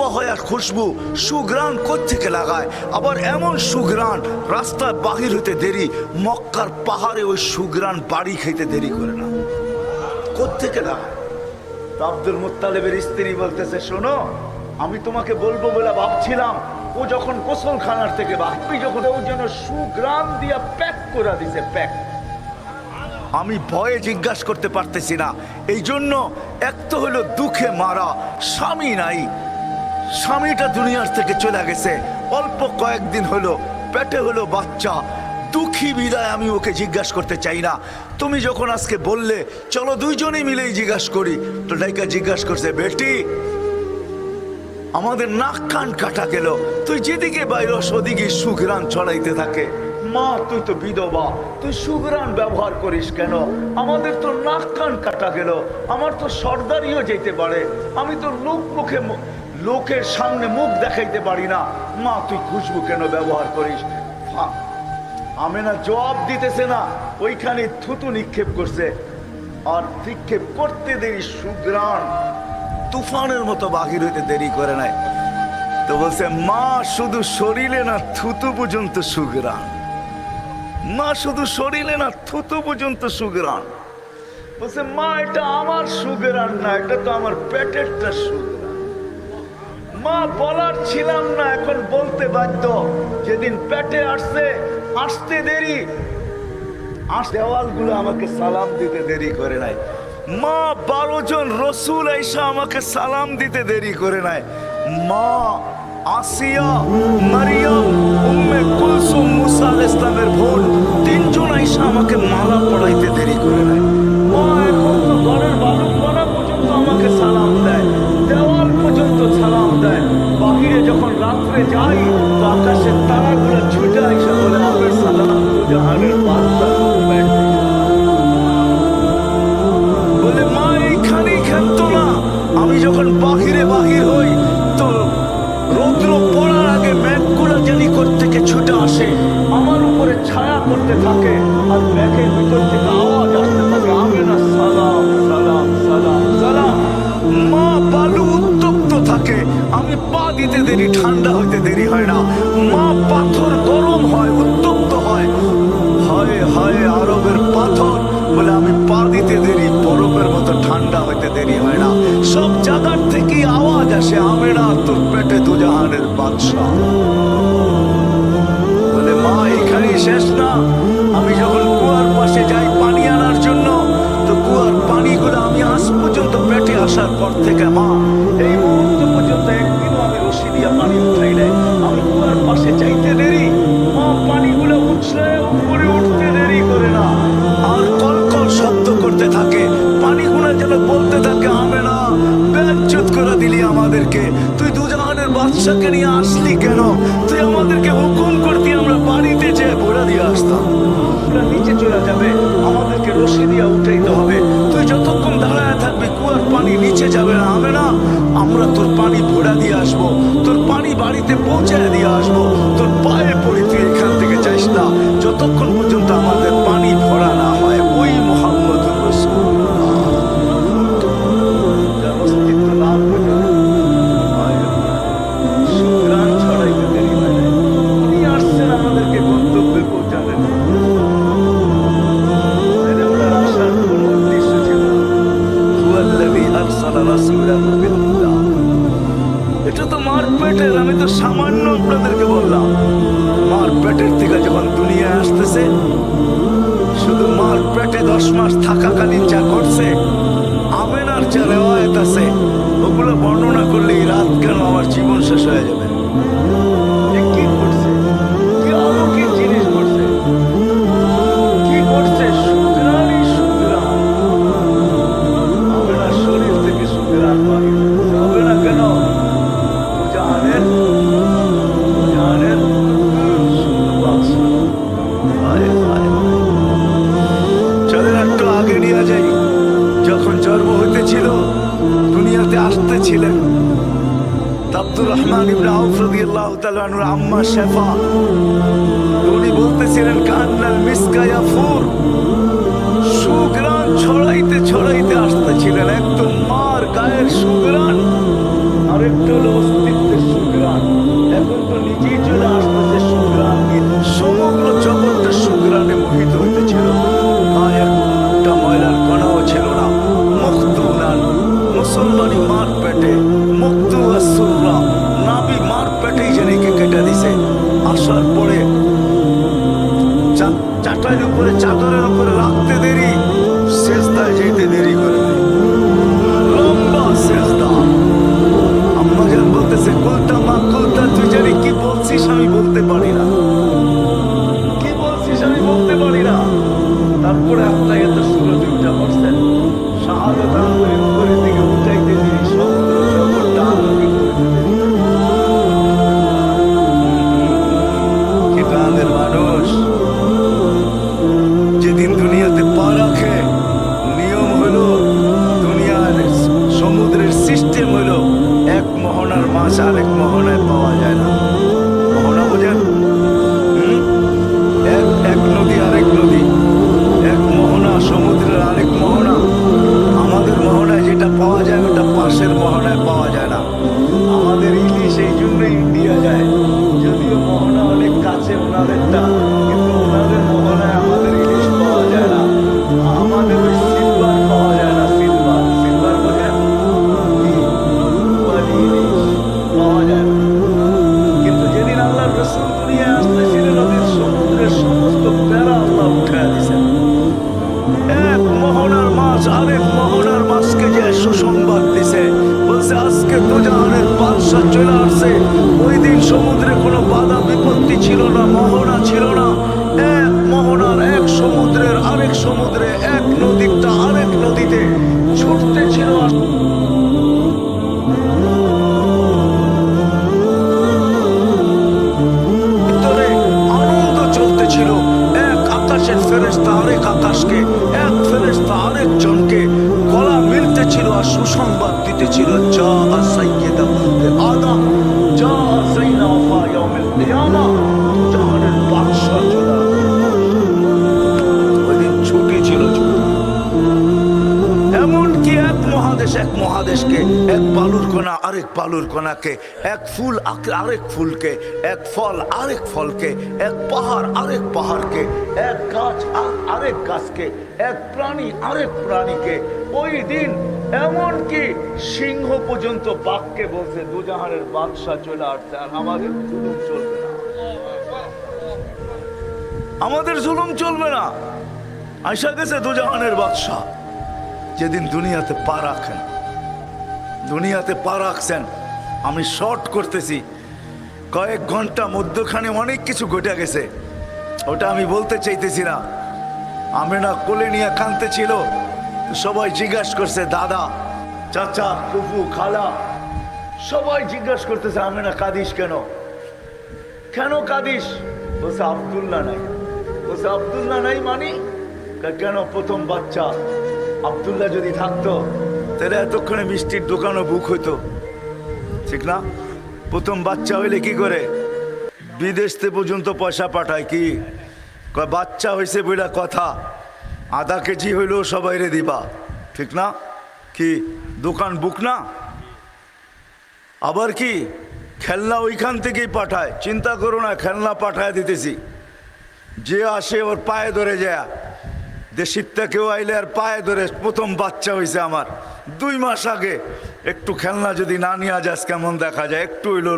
আবহাওয়ার খুশবু সুঘ্রাণ কোত্থেকে লাগায়, আবার এমন সুঘ্রাণ রাস্তায় বাহির হতে দেরি, মক্কার পাহাড়ে ওই সুঘ্রাণ বাড়ি খাইতে দেরি করে না। কোত্থেকে লাগায়? আব্দুল মুত্তালিবের স্ত্রী বলতেছে, শোনো, আমি তোমাকে বলবো বলে ভাবছিলাম, ও যখন গোসলখানার থেকে বাকি যখন ও যেন সুঘ্রাণ দিয়া প্যাক করে দিছে, প্যাক। আমি ভয়ে জিজ্ঞাসা করতে পারতেছি না। এই জন্য এক তো হলো দুঃখে মারা, স্বামী নাই, স্বামীটা দুনিয়ার থেকে চলে গেছে, অল্প কয়েকদিন হলো, পেটে হলো বাচ্চা, দুঃখী বিদায় আমি ওকে জিজ্ঞাসা করতে চাই না। তুমি যখন আজকে বললে চলো দুইজনেই মিলেই জিজ্ঞাসা করি, তো ডাইকা জিজ্ঞাসা করছে, বেটি আমাদের নাক কান কাটা গেল, তুই যেদিকে বাইরে ওদিকে সুঘ্রাণ ছড়াইতে থাকে। মা তুই তো বিধবা, তুই সুঘ্রাণ ব্যবহার করিস কেন? আমাদের তো নাক কান কাটা গেল, আমার তো সর্দারিও যেতে পারে, আমি তো লোকের সামনে মুখ দেখাইতে পারি না, মা তুই খুশবু কেন ব্যবহার করিস? আমেনা জবাব দিতেছে না, ওইখানে থুতু নিক্ষেপ করছে, আর নিক্ষেপ করতে দেরি সুঘ্রাণ তুফানের মতো বাহির হইতে দেরি করে নাই। তো বলছে, মা শুধু শরীরে না থুতু পর্যন্ত সুঘ্রাণ, মা শুধু শরীরে না থুতু পর্যন্ত সুঘ্রাণ। বলছে, মা এটা আমার সুঘ্রাণ না, এটা তো আমার পেটেরটা সুঘ্রাণ। মা বলার ছিলাম না, এখন বলতে বাধ্য। যেদিন পেটে আসতে দেরি, দেওয়ালগুলো আমাকে সালাম দিতে দেরি করে নাই। মা 12 জন রসুল আইসা আমাকে সালাম দিতে দেরি করে নাই। মা আসিয়া, মারিয়াম, উম্মে কুলসুম, মুসা আলাইহিস সালামের বোন 3 জন আইসা আমাকে মালা পড়াইতে দেরি করে নাই। মা এখন তো ঘরের বালুকণা পর্যন্ত আমাকে সালাম দেয়, দেওয়াল পর্যন্ত সালাম দেয়। বাহিরে যখন রাত্রে যাই তো আকাশের তারাগুলো ছুটে আইসা বলে, আমার সালাম তো জাহানের বাদশা বলে। মা এইখানেই খেলতো না, আমি যখন বাহির হই তো রৌদ্র পড়ার আগে মেঘগুলো জানি থেকে ছুটে আসে, আমার উপরে ছায়া করতে থাকে, আর মেঘের ভিতর থেকে আওয়াজ আসতে থাকে, আমেনা সালাম সালাম সালাম সালাম। মা বালু উত্তপ্ত থাকে, আমি পা দিতে দেরি, ঠান্ডা হইতে দেরি হয় না। মা পাথর গরম হয়, উত্তপ্ত হয়, হায় হায় আরবের পাথর বলে, আমি পা দিতে দেরি, বরফের মতো ঠান্ডা হইতে দেরি হয় না। সব জায়গার থেকে আওয়াজ আসে, আমেনা তোর পেটে দুজাহানের বাদশা। বলে, মা এখানেই শেষ না, আমি যখন কুয়ার পাশে যাই পানি আনার জন্য, তো কুয়ার পানিগুলো আমি আজ পর্যন্ত পেটে আসার পর থেকে, মা এই মুহূর্ত পর্যন্ত একদিনও আমি রশি দিয়া পানি উঠাই নাই। আমি কুয়ার পাশে যাইতে দেরি, মা পানিগুলো উঠলে উপরে উঠতে দেরি করে না, আর কলকল শব্দ করতে থাকে, পানিগুলো যেন বলতে থাকে, আমেনা বেজ্জত করে দিলি আমাদেরকে, তুই দুজাহানের বাদশাকে নিয়ে আসলি কেন? তুই আমাদেরকে হুকুম করতি, আমরা বাড়িতে যেয়ে ভরা দিয়ে আসতাম, আমরা নিচে চলে যাবে, আমাদেরকে রশি দিয়ে উঠাইতে হবে, তুই যতক্ষণ দাঁড়ায় থাকবি কুয়ার পানি নিচে যাবে না। আমেনা আমরা তোর পানি ভরা দিয়ে আসবো, তোর পানি বাড়িতে পৌঁছায় দিয়ে আসবো, তোর পায়ে পড়ি, তুই এখান থেকে যাইস না যতক্ষণ পর্যন্ত আমাদের পানি ভরা না হয়। ওই মুহাম্মদুর রাসূলুল্লাহ যার অস্তিত্ব লাভ পর্যন্ত সুঘ্রাণ ছড়াইতে দেরি হয় নাই। উনি আসছেন আমাদেরকে গন্তব্যে পৌঁছাবেন, ওনার আসার কোনো উদ্দেশ্য ছিল না। হুয়াল্লাযী আরসালা রাসূলাহু বিল হুদা, এটা তো মার পেটের, আমি তো সামান্য আপনাদেরকে বললাম। মার পেটের থেকে যখন দুনিয়ায় আসতেছে, শুধু মার পেটে 10 মাস থাকাকালীন যা করছে, আমেনার যা রেওয়ায়েত আছে, ওগুলো বর্ণনা করলেই রাত কেন আমার জীবন শেষ হয়ে যাবে। কি করছে, কি অলৌকিক জিনিস করছে, কি করছে? সুঘ্রাণই সুঘ্রাণ, আমেনার শরীর থেকে সুঘ্রাণ বাহির হবে না কেন? জাহানের চলেন একটু আগে নিয়ে যাই। যখন জন্ম হইতেছিল, দুনিয়াতে আসতেছিলেন আব্দুর রহমান ইবনে আউফ রাদিয়াল্লাহু তাআলা আনহুর আম্মা শেফা, উনি বলতেছিলেন, কান্নাল মিসকা ইয়াফুর, সুঘ্রাণ ছড়াইতে ছড়াইতে আসতেছিলেন, একদম মার গায়ের সুঘ্রাণ আরেকটা হলো অস্তিত্বের সুঘ্রাণ। এখন তো নিজেই চলে আসতেছে সুঘ্রাণ নিয়ে। সমগ্র জগৎটা সুঘ্রাণে মোহিত হইতেছিল। গায়ে একটা ময়লার কণাও ছিল না। মুক্ত উনান মুসলমানি মার পেটে মুক্ত আসুররা নাবি মার পেটেই জেনেকে কেটে দিছে। আসার পরে চাটাইয়ের উপরে চাদরের উপরে রাখতে দেরি, সেজদায় যেতে দেরি করে নাই। লম্বা সেজদা। আম্মা জান বলতেছে কুলতা মা কুলতা, তুই জানি কি বলছিস আমি বলতে পারি না, কি বলছিস আমি বলতে পারি না। তারপরে আপনার এত সুরজ উঠা পড়ছেন, শাহাদাত আঙ্গুলের উপরের দিকে উঠাইতে দেরি, সমুদ্র জগৎটা আলোকিত হইতে দেরি। কি গ্রামের মানুষ যেদিন দুনিয়াতে পা রাখে, নিয়ম হলো দুনিয়ার সমুদ্রের সিস্টেম হলো এক মোহনার মাছ আরেক মোহনায় পাওয়া যায় না। মোহনা বোঝেন? এক নদী আরেক নদী, এক মোহনা সমুদ্রের আরেক মোহনা। আমাদের মোহনায় যেটা পাওয়া যায় ওটা পাশের মোহনায় পাওয়া যায় না। আমাদের ইলিশ এই জন্য ইন্ডিয়া যায়, যদিও মোহনা অনেক কাছে ওনাদেরটা, কিন্তু ওনাদের মোহনায় আমাদের ইলিশ পাওয়া যায় না। আমাদের ওই সিলভার পাওয়া যায় না। সিলভার সিলভার বোঝেন? ইলিশ পাওয়া যায় না। কিন্তু যেদিন আল্লাহর রাসূল দুনিয়ায় আসতেছিলেন, নদীর সমুদ্রের সমস্ত প্যারা আল্লাহ উঠায় দিয়েছেন। এক মোহনার মাছ আরেক মোহনার মাছকে যে সুসংবাদ দিছে, বলছে আজকে দুজাহানের বাদশা চলে আসছে। ওই দিন সমুদ্রে কোনো বাধা বিপত্তি ছিল না, মোহনা ছিল না। এক মোহনার এক সমুদ্রের আরেক সমুদ্রে, এক নদীটা আরেক নদীতে ছুটতে ছিল। আনন্দ চলতেছিল। এক আকাশের ফেরেশতা আরেক আকাশকে, এক ফেরেশতা আরেক জনকে গলা মিলতেছিল আর সুসংবাদ দিতেছিল, যা সাইয়্যিদা আদম, যা যাইনা ওয়া ইয়াউমিল কিয়ামা, জাহানের বাদশা চলে আসবে। ওই দিন ছুটি ছিল, এমনকি এক মহাদেশকে, এক বালুর কণা আরেক বালুর কণাকে, এক ফুল আরেক ফুলকে, এক ফল আরেক ফলকে, এক পাহাড় আরেক পাহাড়কে, এক গাছ আরেক গাছকে, এক প্রাণী আরেক প্রাণীকে। ওই দিন এমনকি সিংহ পর্যন্ত বাঘকে বলছে দুজাহানের বাদশা চলে আসছে, আর আমাদের জুলুম চলবে না, আমাদের জুলুম চলবে না। আইসা গেছে দুজাহানের বাদশা। যেদিন দুনিয়াতে পা রাখেন, দুনিয়াতে পা রাখছেন, আমি শর্ট করতেছি, কয়েক ঘন্টা মধ্যখানে অনেক কিছু ঘটে গেছে, ওটা আমি বলতে চাইতেছি না। আমেনা কোলে নিয়ে কাঁদতেছিল, সবাই জিজ্ঞাসা করছে, দাদা চাচা ফুফু খালা সবাই জিজ্ঞাসা করতেছে আমেনা কাঁদিস কেন, কেন কাঁদিস? বলছে আব্দুল্লাহ নাই। বলছে আব্দুল্লাহ নাই মানে? কেন? প্রথম বাচ্চা আব্দুল্লাহ যদি থাকতো তাহলে এতক্ষণে মিষ্টির দোকানও বুক হইতো, ঠিক না? প্রথম বাচ্চা হইলে কি করে? বিদেশতে পর্যন্ত পয়সা পাঠায়, কি বাচ্চা হয়েছে বইলা কথা, আধা কেজি হইলেও সবাইরে দিবা, ঠিক না? কি দোকান বুক না? আবার কি খেলনা ওইখান থেকেই পাঠায়, চিন্তা করো না, খেলনা পাঠায় দিতেছি। যে আসে ওর পায়ে ধরে যায়, দেশিরটা কেউ আইলে আর পায়ে ধরে, প্রথম বাচ্চা হয়েছে আমার 2 মাস আগে, একটু খেলনা যদি না নিয়ে যাস কেমন দেখা যায়, একটু হইলো